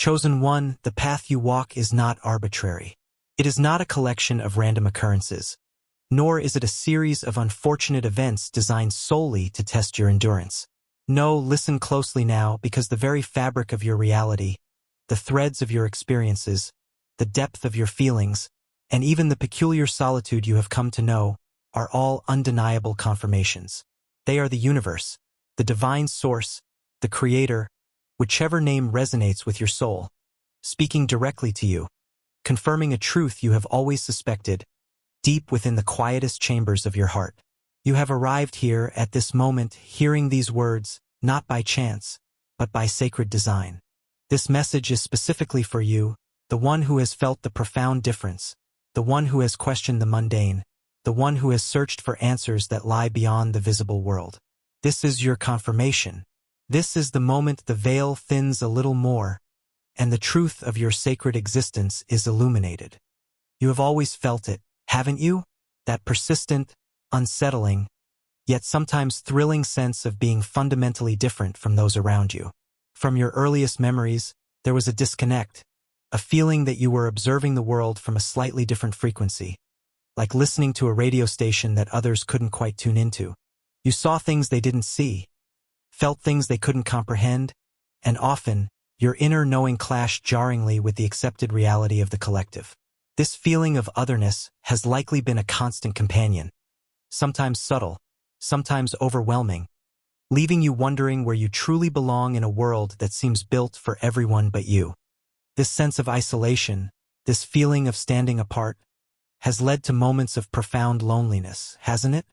Chosen one, the path you walk is not arbitrary. It is not a collection of random occurrences, nor is it a series of unfortunate events designed solely to test your endurance. No, listen closely now, because the very fabric of your reality, the threads of your experiences, the depth of your feelings, and even the peculiar solitude you have come to know, are all undeniable confirmations. They are the universe, the divine source, the creator, whichever name resonates with your soul, speaking directly to you, confirming a truth you have always suspected, deep within the quietest chambers of your heart. You have arrived here at this moment, hearing these words, not by chance, but by sacred design. This message is specifically for you, the one who has felt the profound difference, the one who has questioned the mundane, the one who has searched for answers that lie beyond the visible world. This is your confirmation. This is the moment the veil thins a little more, and the truth of your sacred existence is illuminated. You have always felt it, haven't you? That persistent, unsettling, yet sometimes thrilling sense of being fundamentally different from those around you. From your earliest memories, there was a disconnect, a feeling that you were observing the world from a slightly different frequency, like listening to a radio station that others couldn't quite tune into. You saw things they didn't see, felt things they couldn't comprehend, and often, your inner knowing clashed jarringly with the accepted reality of the collective. This feeling of otherness has likely been a constant companion, sometimes subtle, sometimes overwhelming, leaving you wondering where you truly belong in a world that seems built for everyone but you. This sense of isolation, this feeling of standing apart, has led to moments of profound loneliness, hasn't it?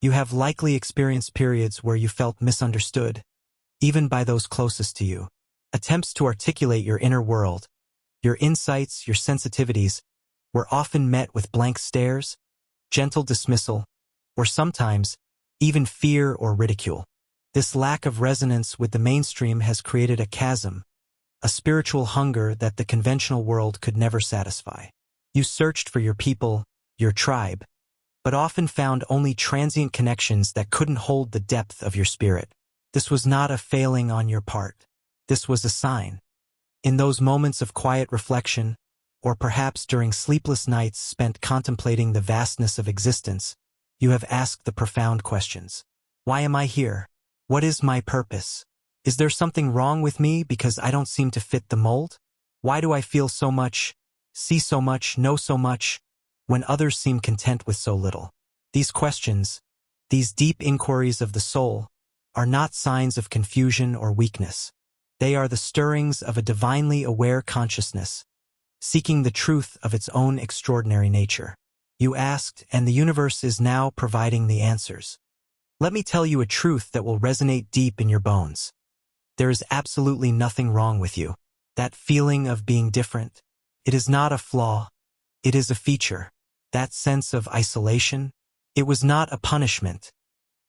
You have likely experienced periods where you felt misunderstood, even by those closest to you. Attempts to articulate your inner world, your insights, your sensitivities, were often met with blank stares, gentle dismissal, or sometimes, even fear or ridicule. This lack of resonance with the mainstream has created a chasm, a spiritual hunger that the conventional world could never satisfy. You searched for your people, your tribe, but often found only transient connections that couldn't hold the depth of your spirit. This was not a failing on your part. This was a sign. In those moments of quiet reflection, or perhaps during sleepless nights spent contemplating the vastness of existence, you have asked the profound questions. Why am I here? What is my purpose? Is there something wrong with me because I don't seem to fit the mold? Why do I feel so much, see so much, know so much, when others seem content with so little? These questions, these deep inquiries of the soul, are not signs of confusion or weakness. They are the stirrings of a divinely aware consciousness, seeking the truth of its own extraordinary nature. You asked, and the universe is now providing the answers. Let me tell you a truth that will resonate deep in your bones. There is absolutely nothing wrong with you. That feeling of being different, it is not a flaw, it is a feature. That sense of isolation, it was not a punishment.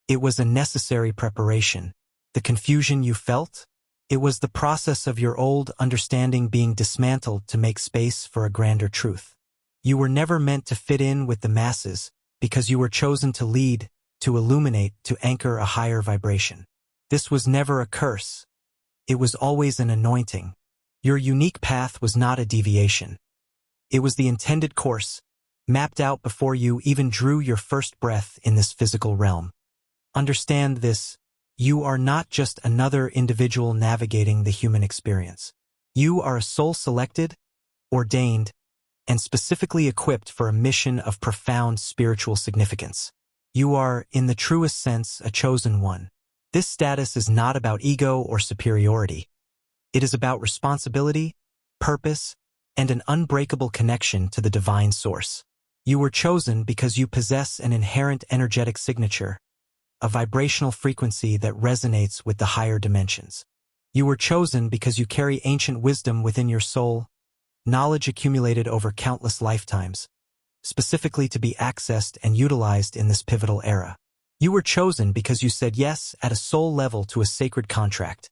It was a necessary preparation. The confusion you felt, it was the process of your old understanding being dismantled to make space for a grander truth. You were never meant to fit in with the masses because you were chosen to lead, to illuminate, to anchor a higher vibration. This was never a curse. It was always an anointing. Your unique path was not a deviation. It was the intended course, mapped out before you even drew your first breath in this physical realm. Understand this, you are not just another individual navigating the human experience. You are a soul selected, ordained, and specifically equipped for a mission of profound spiritual significance. You are, in the truest sense, a chosen one. This status is not about ego or superiority. It is about responsibility, purpose, and an unbreakable connection to the divine source. You were chosen because you possess an inherent energetic signature, a vibrational frequency that resonates with the higher dimensions. You were chosen because you carry ancient wisdom within your soul, knowledge accumulated over countless lifetimes, specifically to be accessed and utilized in this pivotal era. You were chosen because you said yes at a soul level to a sacred contract,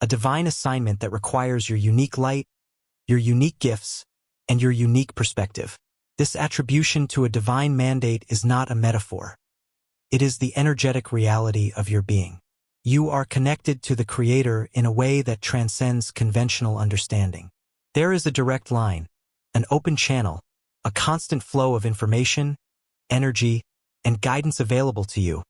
a divine assignment that requires your unique light, your unique gifts, and your unique perspective. This attribution to a divine mandate is not a metaphor. It is the energetic reality of your being. You are connected to the Creator in a way that transcends conventional understanding. There is a direct line, an open channel, a constant flow of information, energy, and guidance available to you,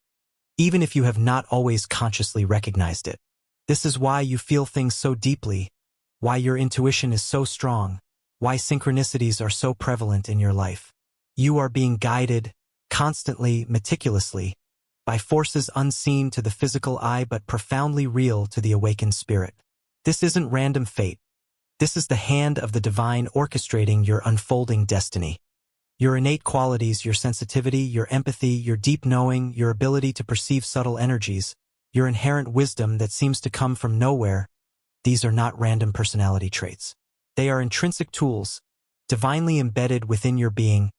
even if you have not always consciously recognized it. This is why you feel things so deeply, why your intuition is so strong, why synchronicities are so prevalent in your life. You are being guided, constantly, meticulously, by forces unseen to the physical eye but profoundly real to the awakened spirit. This isn't random fate. This is the hand of the divine orchestrating your unfolding destiny. Your innate qualities, your sensitivity, your empathy, your deep knowing, your ability to perceive subtle energies, your inherent wisdom that seems to come from nowhere, these are not random personality traits. They are intrinsic tools, divinely embedded within your being,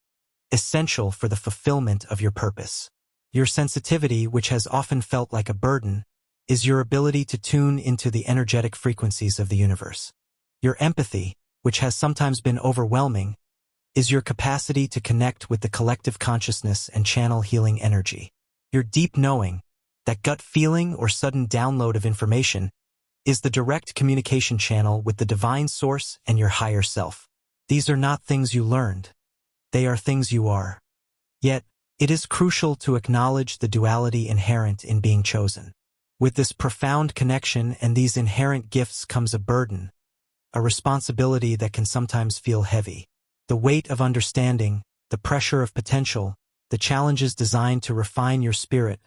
essential for the fulfillment of your purpose. Your sensitivity, which has often felt like a burden, is your ability to tune into the energetic frequencies of the universe. Your empathy, which has sometimes been overwhelming, is your capacity to connect with the collective consciousness and channel healing energy. Your deep knowing, that gut feeling or sudden download of information, is the direct communication channel with the divine source and your higher self. These are not things you learned. They are things you are. Yet, it is crucial to acknowledge the duality inherent in being chosen. With this profound connection and these inherent gifts comes a burden, a responsibility that can sometimes feel heavy. The weight of understanding, the pressure of potential, the challenges designed to refine your spirit,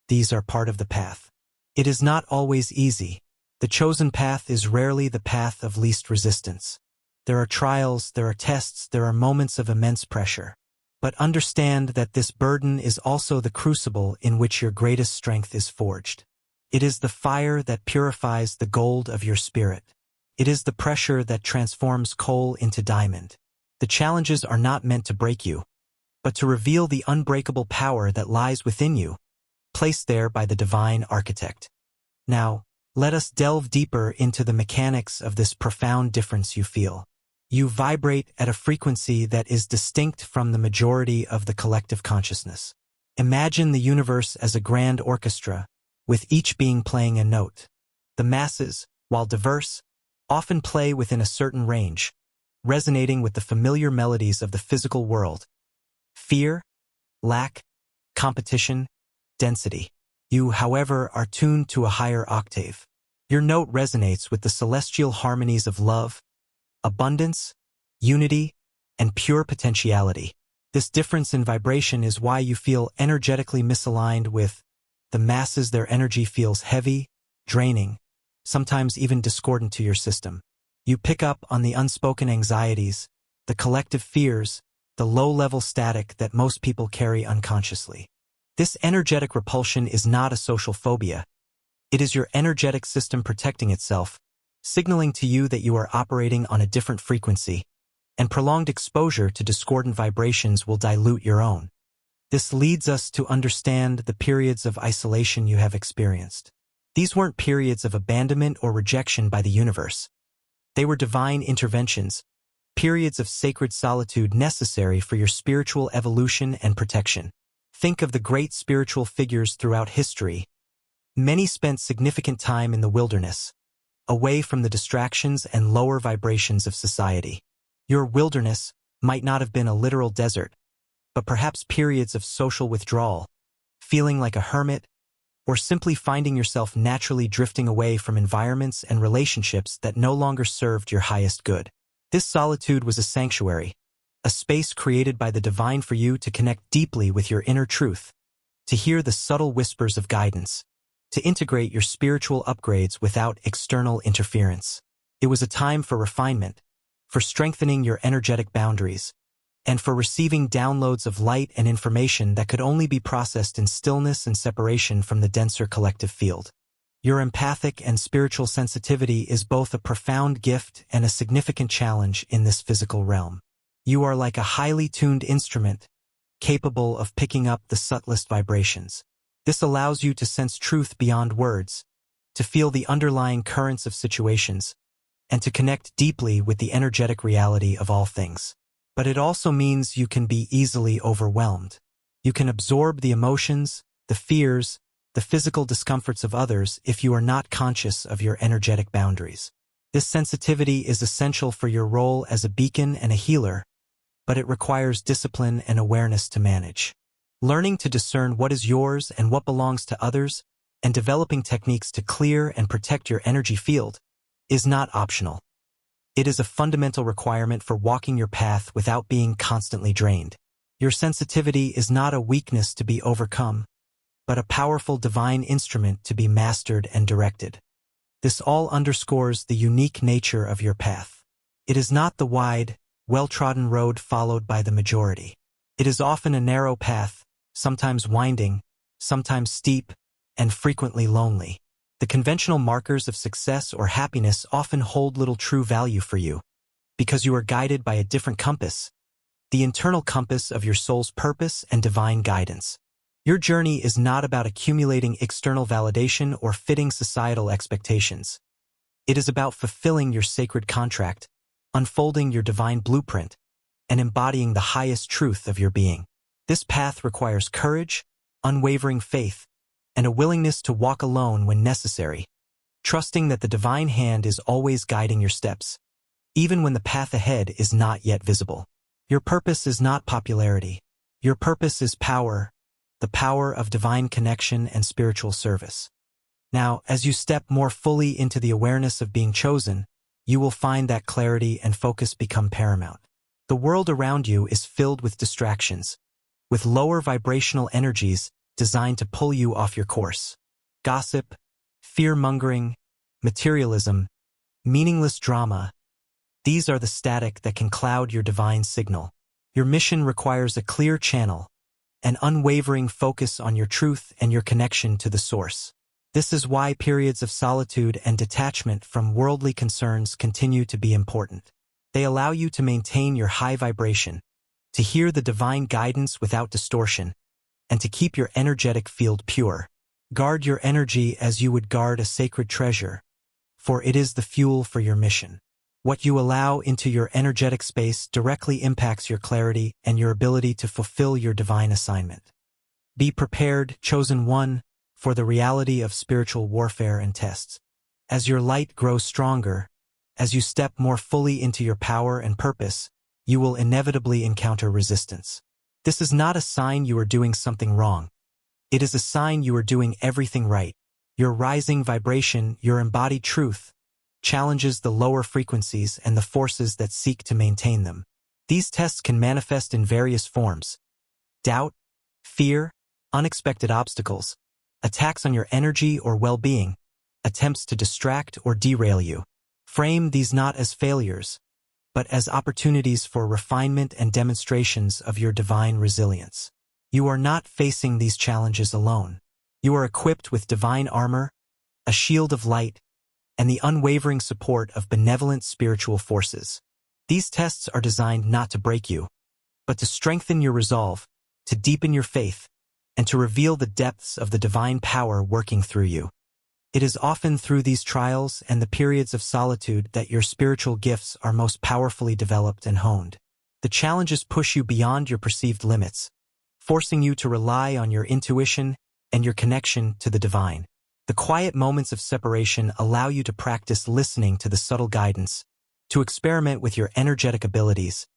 these are part of the path. It is not always easy. The chosen path is rarely the path of least resistance. There are trials, there are tests, there are moments of immense pressure. But understand that this burden is also the crucible in which your greatest strength is forged. It is the fire that purifies the gold of your spirit. It is the pressure that transforms coal into diamond. The challenges are not meant to break you, but to reveal the unbreakable power that lies within you, placed there by the divine architect. Now, let us delve deeper into the mechanics of this profound difference you feel. You vibrate at a frequency that is distinct from the majority of the collective consciousness. Imagine the universe as a grand orchestra, with each being playing a note. The masses, while diverse, often play within a certain range, resonating with the familiar melodies of the physical world. Fear, lack, competition, density. You, however, are tuned to a higher octave. Your note resonates with the celestial harmonies of love, abundance, unity, and pure potentiality. This difference in vibration is why you feel energetically misaligned with the masses. Their energy feels heavy, draining, sometimes even discordant to your system. You pick up on the unspoken anxieties, the collective fears, the low-level static that most people carry unconsciously. This energetic repulsion is not a social phobia. It is your energetic system protecting itself, signaling to you that you are operating on a different frequency, and prolonged exposure to discordant vibrations will dilute your own. This leads us to understand the periods of isolation you have experienced. These weren't periods of abandonment or rejection by the universe. They were divine interventions, periods of sacred solitude necessary for your spiritual evolution and protection. Think of the great spiritual figures throughout history. Many spent significant time in the wilderness, away from the distractions and lower vibrations of society. Your wilderness might not have been a literal desert, but perhaps periods of social withdrawal, feeling like a hermit, or simply finding yourself naturally drifting away from environments and relationships that no longer served your highest good. This solitude was a sanctuary, a space created by the divine for you to connect deeply with your inner truth, to hear the subtle whispers of guidance, to integrate your spiritual upgrades without external interference. It was a time for refinement, for strengthening your energetic boundaries, and for receiving downloads of light and information that could only be processed in stillness and separation from the denser collective field. Your empathic and spiritual sensitivity is both a profound gift and a significant challenge in this physical realm. You are like a highly tuned instrument, capable of picking up the subtlest vibrations. This allows you to sense truth beyond words, to feel the underlying currents of situations, and to connect deeply with the energetic reality of all things. But it also means you can be easily overwhelmed. You can absorb the emotions, the fears, the physical discomforts of others if you are not conscious of your energetic boundaries. This sensitivity is essential for your role as a beacon and a healer, but it requires discipline and awareness to manage. Learning to discern what is yours and what belongs to others, and developing techniques to clear and protect your energy field, is not optional. It is a fundamental requirement for walking your path without being constantly drained. Your sensitivity is not a weakness to be overcome, but a powerful divine instrument to be mastered and directed. This all underscores the unique nature of your path. It is not the wide, well-trodden road followed by the majority. It is often a narrow path, sometimes winding, sometimes steep, and frequently lonely. The conventional markers of success or happiness often hold little true value for you, because you are guided by a different compass, the internal compass of your soul's purpose and divine guidance. Your journey is not about accumulating external validation or fitting societal expectations. It is about fulfilling your sacred contract, unfolding your divine blueprint, and embodying the highest truth of your being. This path requires courage, unwavering faith, and a willingness to walk alone when necessary, trusting that the divine hand is always guiding your steps, even when the path ahead is not yet visible. Your purpose is not popularity. Your purpose is power, the power of divine connection and spiritual service. Now, as you step more fully into the awareness of being chosen, you will find that clarity and focus become paramount. The world around you is filled with distractions, with lower vibrational energies designed to pull you off your course. Gossip, fear-mongering, materialism, meaningless drama, these are the static that can cloud your divine signal. Your mission requires a clear channel, an unwavering focus on your truth and your connection to the source. This is why periods of solitude and detachment from worldly concerns continue to be important. They allow you to maintain your high vibration, to hear the divine guidance without distortion, and to keep your energetic field pure. Guard your energy as you would guard a sacred treasure, for it is the fuel for your mission. What you allow into your energetic space directly impacts your clarity and your ability to fulfill your divine assignment. Be prepared, chosen one, for the reality of spiritual warfare and tests. As your light grows stronger, as you step more fully into your power and purpose, you will inevitably encounter resistance. This is not a sign you are doing something wrong. It is a sign you are doing everything right. Your rising vibration, your embodied truth, challenges the lower frequencies and the forces that seek to maintain them. These tests can manifest in various forms: doubt, fear, unexpected obstacles, attacks on your energy or well-being, attempts to distract or derail you. Frame these not as failures, but as opportunities for refinement and demonstrations of your divine resilience. You are not facing these challenges alone. You are equipped with divine armor, a shield of light, and the unwavering support of benevolent spiritual forces. These tests are designed not to break you, but to strengthen your resolve, to deepen your faith, and to reveal the depths of the divine power working through you. It is often through these trials and the periods of solitude that your spiritual gifts are most powerfully developed and honed. The challenges push you beyond your perceived limits, forcing you to rely on your intuition and your connection to the divine. The quiet moments of separation allow you to practice listening to the subtle guidance, to experiment with your energetic abilities,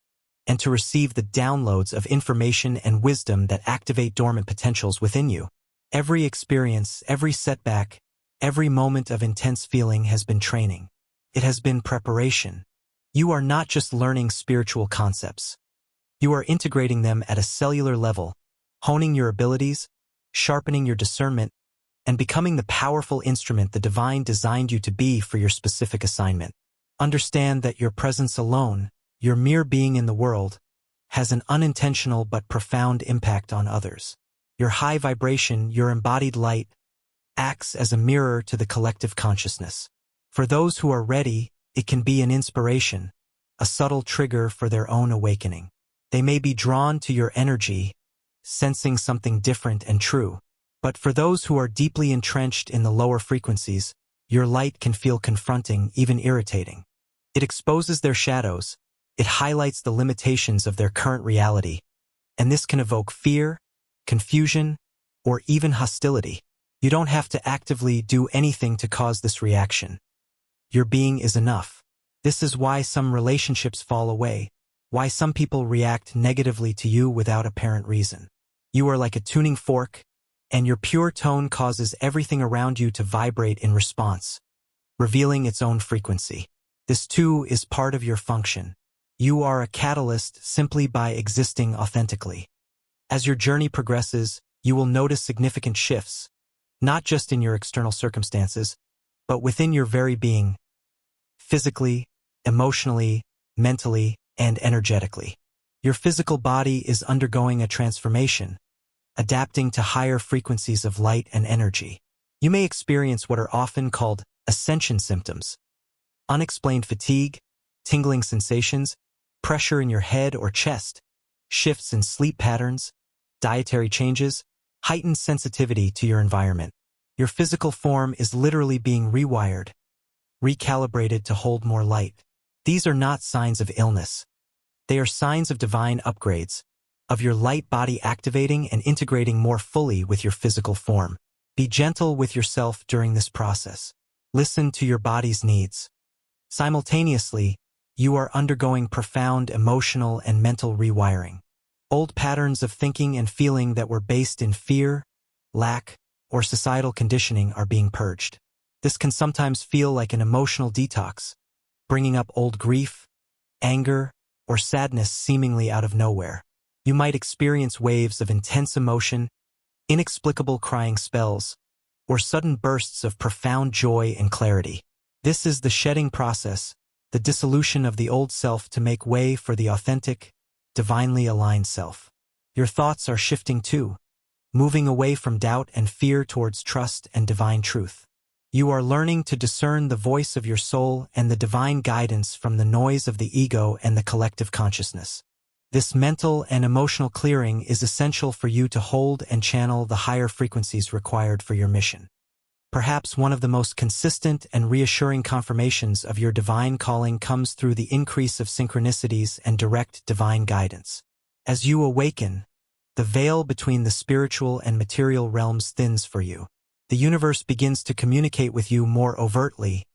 and to receive the downloads of information and wisdom that activate dormant potentials within you. Every experience, every setback, every moment of intense feeling has been training. It has been preparation. You are not just learning spiritual concepts. You are integrating them at a cellular level, honing your abilities, sharpening your discernment, and becoming the powerful instrument the divine designed you to be for your specific assignment. Understand that your presence alone, your mere being in the world, has an unintentional but profound impact on others. Your high vibration, your embodied light, acts as a mirror to the collective consciousness. For those who are ready, it can be an inspiration, a subtle trigger for their own awakening. They may be drawn to your energy, sensing something different and true. But for those who are deeply entrenched in the lower frequencies, your light can feel confronting, even irritating. It exposes their shadows, it highlights the limitations of their current reality, and this can evoke fear, confusion, or even hostility. You don't have to actively do anything to cause this reaction. Your being is enough. This is why some relationships fall away, why some people react negatively to you without apparent reason. You are like a tuning fork, and your pure tone causes everything around you to vibrate in response, revealing its own frequency. This too is part of your function. You are a catalyst simply by existing authentically. As your journey progresses, you will notice significant shifts, not just in your external circumstances, but within your very being, physically, emotionally, mentally, and energetically. Your physical body is undergoing a transformation, adapting to higher frequencies of light and energy. You may experience what are often called ascension symptoms: unexplained fatigue, tingling sensations, pressure in your head or chest, shifts in sleep patterns, dietary changes, heightened sensitivity to your environment. Your physical form is literally being rewired, recalibrated to hold more light. These are not signs of illness. They are signs of divine upgrades, of your light body activating and integrating more fully with your physical form. Be gentle with yourself during this process. Listen to your body's needs. Simultaneously, you are undergoing profound emotional and mental rewiring. Old patterns of thinking and feeling that were based in fear, lack, or societal conditioning are being purged. This can sometimes feel like an emotional detox, bringing up old grief, anger, or sadness seemingly out of nowhere. You might experience waves of intense emotion, inexplicable crying spells, or sudden bursts of profound joy and clarity. This is the shedding process, the dissolution of the old self to make way for the authentic, divinely aligned self. Your thoughts are shifting too, moving away from doubt and fear towards trust and divine truth. You are learning to discern the voice of your soul and the divine guidance from the noise of the ego and the collective consciousness. This mental and emotional clearing is essential for you to hold and channel the higher frequencies required for your mission. Perhaps one of the most consistent and reassuring confirmations of your divine calling comes through the increase of synchronicities and direct divine guidance. As you awaken, the veil between the spiritual and material realms thins for you. The universe begins to communicate with you more overtly,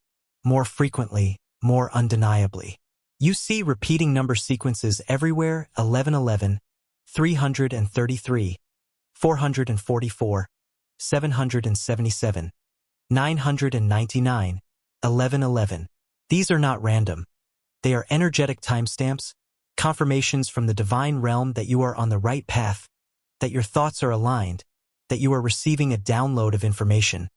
more frequently, more undeniably. You see repeating number sequences everywhere: 1111, 333, 444, 777, 999, 1111. These are not random. They are energetic timestamps, confirmations from the divine realm that you are on the right path, that your thoughts are aligned, that you are receiving a download of information,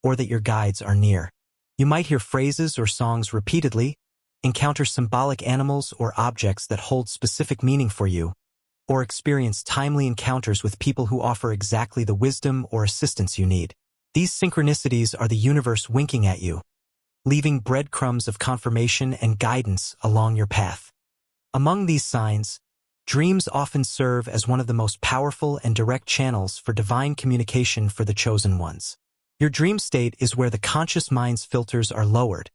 or that your guides are near. You might hear phrases or songs repeatedly, encounter symbolic animals or objects that hold specific meaning for you, or experience timely encounters with people who offer exactly the wisdom or assistance you need. These synchronicities are the universe winking at you, leaving breadcrumbs of confirmation and guidance along your path. Among these signs, dreams often serve as one of the most powerful and direct channels for divine communication for the chosen ones. Your dream state is where the conscious mind's filters are lowered,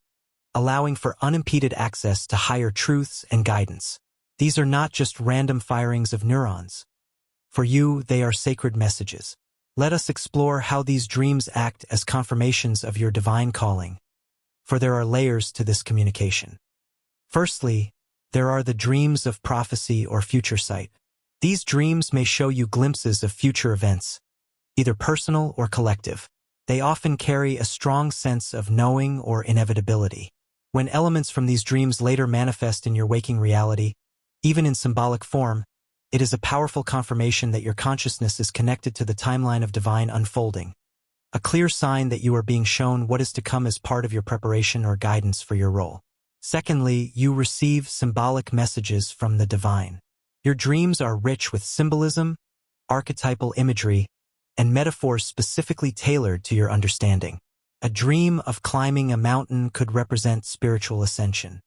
allowing for unimpeded access to higher truths and guidance. These are not just random firings of neurons. For you, they are sacred messages. Let us explore how these dreams act as confirmations of your divine calling, for there are layers to this communication. Firstly, there are the dreams of prophecy or future sight. These dreams may show you glimpses of future events, either personal or collective. They often carry a strong sense of knowing or inevitability. When elements from these dreams later manifest in your waking reality, even in symbolic form, it is a powerful confirmation that your consciousness is connected to the timeline of divine unfolding, a clear sign that you are being shown what is to come as part of your preparation or guidance for your role. Secondly, you receive symbolic messages from the divine. Your dreams are rich with symbolism, archetypal imagery, and metaphors specifically tailored to your understanding. A dream of climbing a mountain could represent spiritual ascension.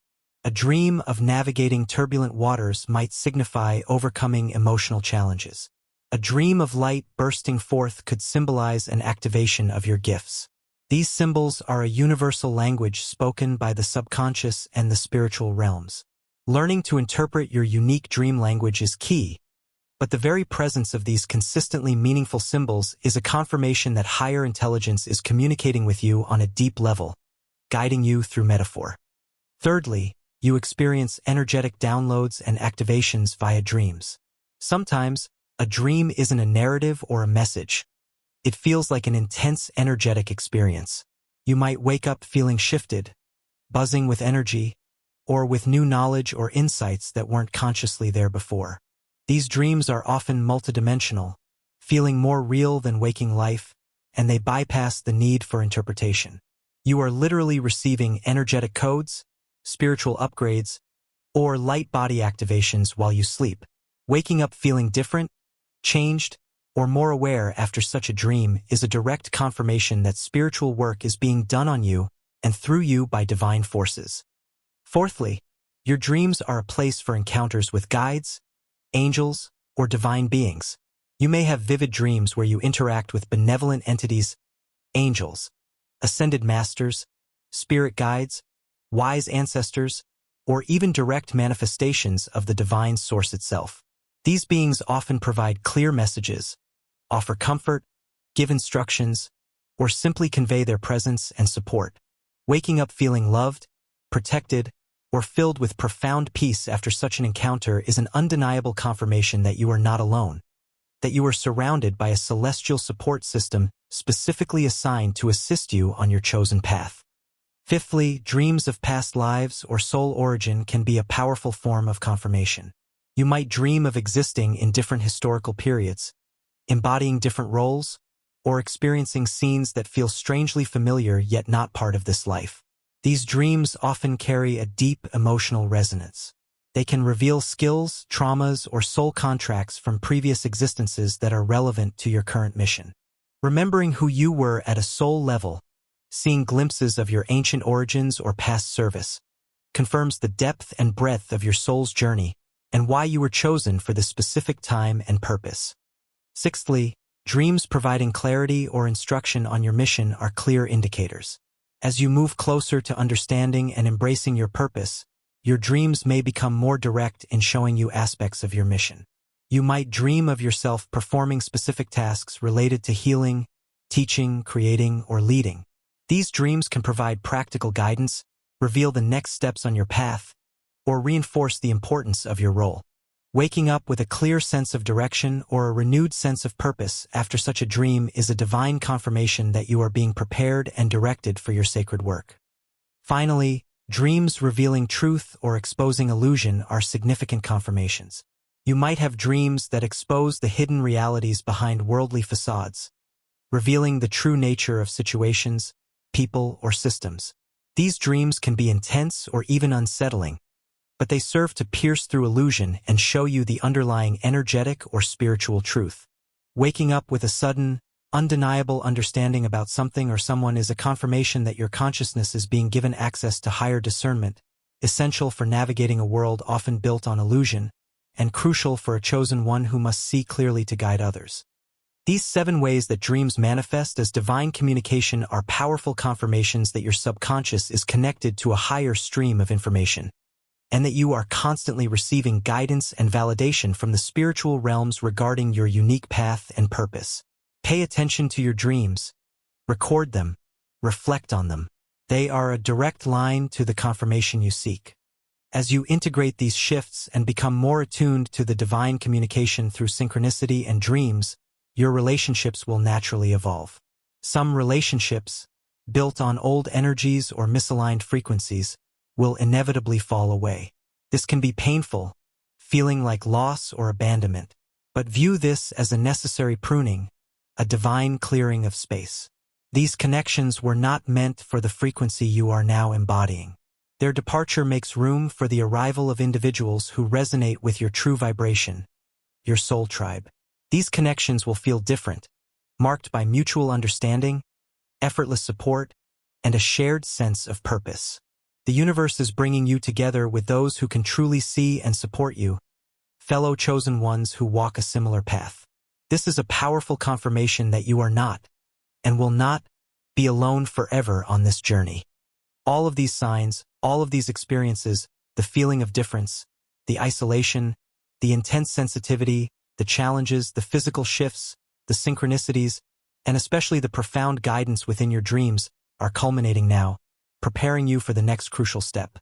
A dream of navigating turbulent waters might signify overcoming emotional challenges. A dream of light bursting forth could symbolize an activation of your gifts. These symbols are a universal language spoken by the subconscious and the spiritual realms. Learning to interpret your unique dream language is key, but the very presence of these consistently meaningful symbols is a confirmation that higher intelligence is communicating with you on a deep level, guiding you through metaphor. Thirdly, you experience energetic downloads and activations via dreams. Sometimes, a dream isn't a narrative or a message. It feels like an intense energetic experience. You might wake up feeling shifted, buzzing with energy, or with new knowledge or insights that weren't consciously there before. These dreams are often multidimensional, feeling more real than waking life, and they bypass the need for interpretation. You are literally receiving energetic codes, spiritual upgrades, or light body activations while you sleep. Waking up feeling different, changed, or more aware after such a dream is a direct confirmation that spiritual work is being done on you and through you by divine forces. Fourthly, your dreams are a place for encounters with guides, angels, or divine beings. You may have vivid dreams where you interact with benevolent entities, angels, ascended masters, spirit guides, wise ancestors, or even direct manifestations of the divine source itself. These beings often provide clear messages, offer comfort, give instructions, or simply convey their presence and support. Waking up feeling loved, protected, or filled with profound peace after such an encounter is an undeniable confirmation that you are not alone, that you are surrounded by a celestial support system specifically assigned to assist you on your chosen path. Fifthly, dreams of past lives or soul origin can be a powerful form of confirmation. You might dream of existing in different historical periods, embodying different roles, or experiencing scenes that feel strangely familiar yet not part of this life. These dreams often carry a deep emotional resonance. They can reveal skills, traumas, or soul contracts from previous existences that are relevant to your current mission. Remembering who you were at a soul level, seeing glimpses of your ancient origins or past service, confirms the depth and breadth of your soul's journey and why you were chosen for this specific time and purpose. Sixthly, dreams providing clarity or instruction on your mission are clear indicators. As you move closer to understanding and embracing your purpose, your dreams may become more direct in showing you aspects of your mission. You might dream of yourself performing specific tasks related to healing, teaching, creating, or leading. These dreams can provide practical guidance, reveal the next steps on your path, or reinforce the importance of your role. Waking up with a clear sense of direction or a renewed sense of purpose after such a dream is a divine confirmation that you are being prepared and directed for your sacred work. Finally, dreams revealing truth or exposing illusion are significant confirmations. You might have dreams that expose the hidden realities behind worldly facades, revealing the true nature of situations, people, or systems. These dreams can be intense or even unsettling, but they serve to pierce through illusion and show you the underlying energetic or spiritual truth. Waking up with a sudden, undeniable understanding about something or someone is a confirmation that your consciousness is being given access to higher discernment, essential for navigating a world often built on illusion, and crucial for a chosen one who must see clearly to guide others. These 7 ways that dreams manifest as divine communication are powerful confirmations that your subconscious is connected to a higher stream of information, and that you are constantly receiving guidance and validation from the spiritual realms regarding your unique path and purpose. Pay attention to your dreams, record them, reflect on them. They are a direct line to the confirmation you seek. As you integrate these shifts and become more attuned to the divine communication through synchronicity and dreams, your relationships will naturally evolve. Some relationships, built on old energies or misaligned frequencies, will inevitably fall away. This can be painful, feeling like loss or abandonment, but view this as a necessary pruning, a divine clearing of space. These connections were not meant for the frequency you are now embodying. Their departure makes room for the arrival of individuals who resonate with your true vibration, your soul tribe. These connections will feel different, marked by mutual understanding, effortless support, and a shared sense of purpose. The universe is bringing you together with those who can truly see and support you, fellow chosen ones who walk a similar path. This is a powerful confirmation that you are not, and will not, be alone forever on this journey. All of these signs, all of these experiences, the feeling of difference, the isolation, the intense sensitivity, the challenges, the physical shifts, the synchronicities, and especially the profound guidance within your dreams, are culminating now, preparing you for the next crucial step.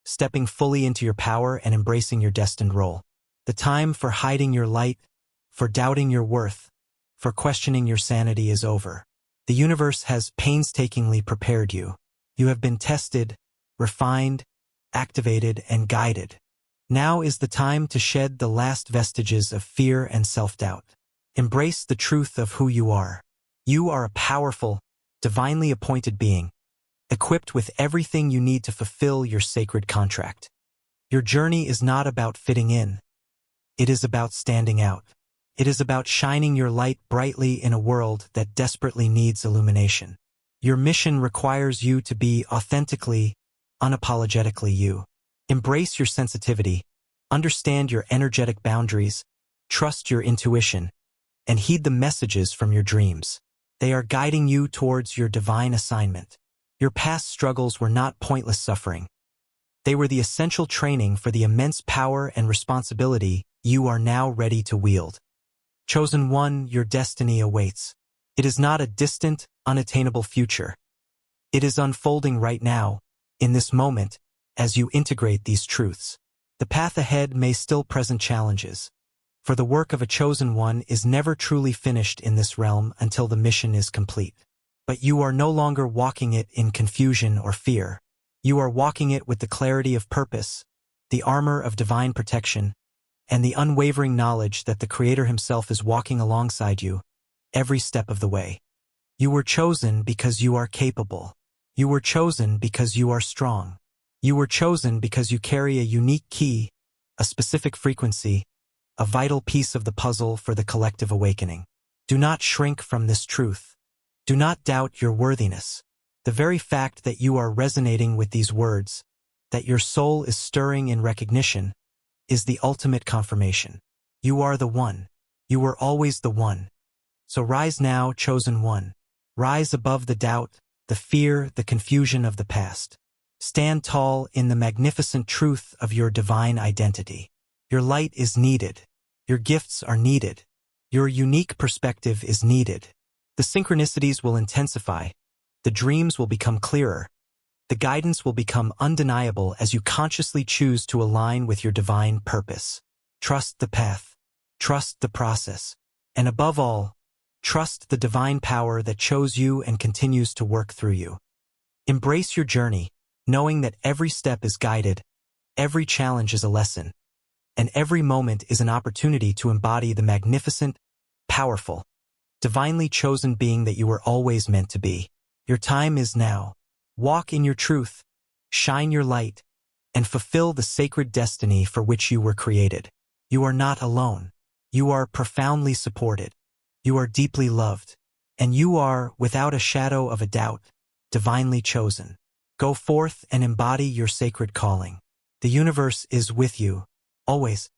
Stepping fully into your power and embracing your destined role. The time for hiding your light, for doubting your worth, for questioning your sanity is over. The universe has painstakingly prepared you. You have been tested, refined, activated, and guided. Now is the time to shed the last vestiges of fear and self-doubt. Embrace the truth of who you are. You are a powerful, divinely appointed being, equipped with everything you need to fulfill your sacred contract. Your journey is not about fitting in. It is about standing out. It is about shining your light brightly in a world that desperately needs illumination. Your mission requires you to be authentically, unapologetically you. Embrace your sensitivity, understand your energetic boundaries, trust your intuition, and heed the messages from your dreams. They are guiding you towards your divine assignment. Your past struggles were not pointless suffering. They were the essential training for the immense power and responsibility you are now ready to wield. Chosen one, your destiny awaits. It is not a distant, unattainable future. It is unfolding right now, in this moment, as you integrate these truths. The path ahead may still present challenges, for the work of a chosen one is never truly finished in this realm until the mission is complete. But you are no longer walking it in confusion or fear. You are walking it with the clarity of purpose, the armor of divine protection, and the unwavering knowledge that the Creator Himself is walking alongside you, every step of the way. You were chosen because you are capable. You were chosen because you are strong. You were chosen because you carry a unique key, a specific frequency, a vital piece of the puzzle for the collective awakening. Do not shrink from this truth. Do not doubt your worthiness. The very fact that you are resonating with these words, that your soul is stirring in recognition, is the ultimate confirmation. You are the one. You were always the one. So rise now, chosen one. Rise above the doubt, the fear, the confusion of the past. Stand tall in the magnificent truth of your divine identity. Your light is needed. Your gifts are needed. Your unique perspective is needed. The synchronicities will intensify. The dreams will become clearer. The guidance will become undeniable as you consciously choose to align with your divine purpose. Trust the path. Trust the process. And above all, trust the divine power that chose you and continues to work through you. Embrace your journey, knowing that every step is guided, every challenge is a lesson, and every moment is an opportunity to embody the magnificent, powerful, divinely chosen being that you were always meant to be. Your time is now. Walk in your truth, shine your light, and fulfill the sacred destiny for which you were created. You are not alone. You are profoundly supported. You are deeply loved. And you are, without a shadow of a doubt, divinely chosen. Go forth and embody your sacred calling. The universe is with you, always.